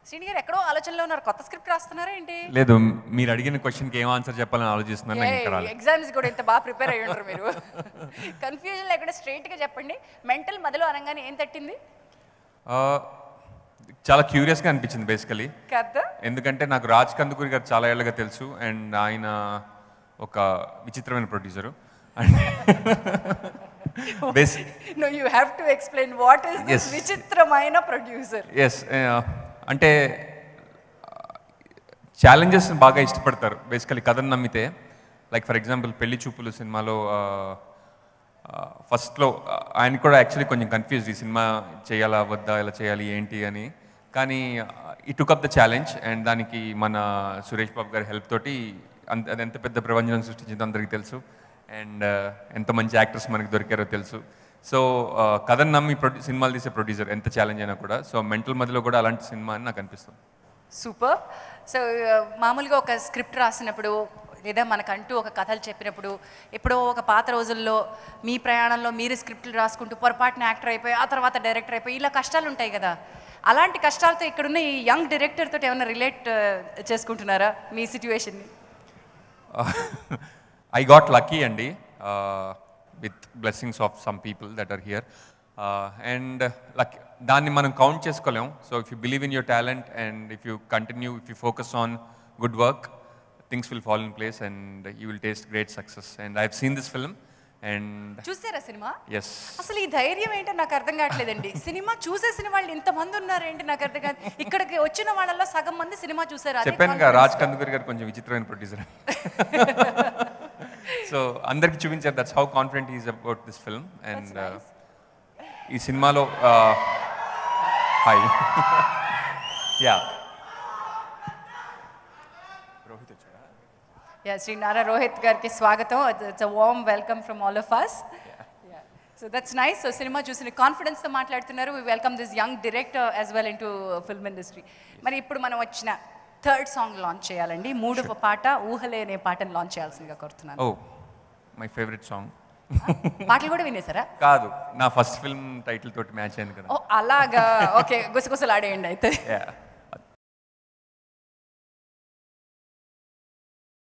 శ్రీని గారు ఎక్కడో ఆలోచనలో ఉన్నారు, కొత్త స్క్రిప్ట్ రాస్తున్నారా ఏంటి? లేదు, మీరు అడిగిన క్వశ్చన్కి ఏం ఆన్సర్ చెప్పాలని ఆలోచిస్తున్నాను. ఎగ్జామ్స్ కూడా ఇంత బాగా ప్రిపేర్ అయ్యి ఉంటారు మీరు. కన్ఫ్యూజన్ లేకుండా స్ట్రైట్గా చెప్పండి, మెంటల్ మొదలు అనగానే ఏం తట్టింది? చాలా క్యూరియస్గా అనిపించింది బేసికలీ కదా, ఎందుకంటే నాకు రాజ్ కందుకూరి గారు చాలా ఏళ్ళగా తెలుసు అండ్ ఆయన ఒక విచిత్రమైన producer. No, you have to explain what is this విచిత్రమైన ప్రొడ్యూసర్. ఎస్, అంటే ఛాలెంజెస్ బాగా ఇష్టపడతారు బేసికలీ కథను నమ్మితే. లైక్ ఫర్ ఎగ్జాంపుల్ పెళ్లి చూపులు సినిమాలో ఫస్ట్లో ఆయన కూడా యాక్చువల్లీ కొంచెం కన్ఫ్యూజ్, ఈ సినిమా చేయాలా వద్దా, ఇలా చేయాలి ఏంటి అని. కానీ ఈ took up the challenge and దానికి మన సురేష్ బాబు గారి హెల్ప్ తోటి అది ఎంత పెద్ద ప్రపంచం సృష్టించిందో అందరికీ తెలుసు అండ్ ఎంత మంచి యాక్టర్స్ మనకి దొరికారో తెలుసు. సో కథను నమ్మి సినిమాలు తీసే ప్రొడ్యూసర్ ఎంత ఛాలెంజ్ అయినా కూడా, సో మెంటల్ మధ్యలో కూడా అలాంటి సినిమా అని నాకు అనిపిస్తుంది. సూపర్. సో మామూలుగా ఒక స్క్రిప్ట్ రాసినప్పుడు లేదా మనకంటూ ఒక కథలు చెప్పినప్పుడు ఎప్పుడో ఒక పాత రోజుల్లో మీ ప్రయాణంలో మీరు స్క్రిప్ట్లు రాసుకుంటూ పొరపాటున యాక్టర్ అయిపోయి ఆ తర్వాత డైరెక్టర్ అయిపోయి ఇలా కష్టాలు ఉంటాయి కదా, అలాంటి కష్టాలతో ఇక్కడున్న ఈ యంగ్ డైరెక్టర్ తోటి ఏమైనా రిలేట్ చేసుకుంటున్నారా మీ సిచ్యువేషన్ని? I got lucky అండి, with blessings of some people that are here, and lucky దాన్ని మనం కౌంట్ చేసుకోలేం. So if you believe in your talent and if you continue, if you focus on good work, things will fall in place and you will taste great success. And I have seen this film and చూసారా సినిమా? Yes. అసలు ఈ ధైర్యం ఏంటో నాకు అర్థం కావట్లేదండి. Cinema చూసేసిన వాళ్ళు ఇంతమంది ఉన్నారేంటి నాకు అర్థం కాదు. ఇక్కడికి వచ్చిన వాళ్ళలో సగం మంది సినిమా చూసారు. చెప్పాను కదా, రాజ్ కందుకూరి గారు కొంచెం విచిత్రమైన ప్రొడ్యూసర్. సో అందరికి చూపించారు, that's how confident is about this film. And ఈ సినిమాలో హాయ్ యా శ్రీ నారా రోహిత్ గారికి స్వాగతం. It's a warm welcome from all of us. So that's nice. So సినిమా చూసిన కాన్ఫిడెన్స్తో మాట్లాడుతున్నారు. We welcome this young director as well into film industry. మరి ఇప్పుడు మనం వచ్చిన థర్డ్ సాంగ్ లాంచ్ చేయాలండి. మూడవ పాట ఊహలే అనే పాటను లాంచ్ చేయాల్సిందిగా కోరుతున్నాను. Oh my favourite song. పాటలు కూడా వినేసారా? కాదు, నా ఫస్ట్ ఫిల్మ్ టైటిల్ తోటి మ్యాచ్ అయింది కదా. ఓ అలాగా, ఓకే, గుసగుసలు ఆడేయండి అయితే. Yeah.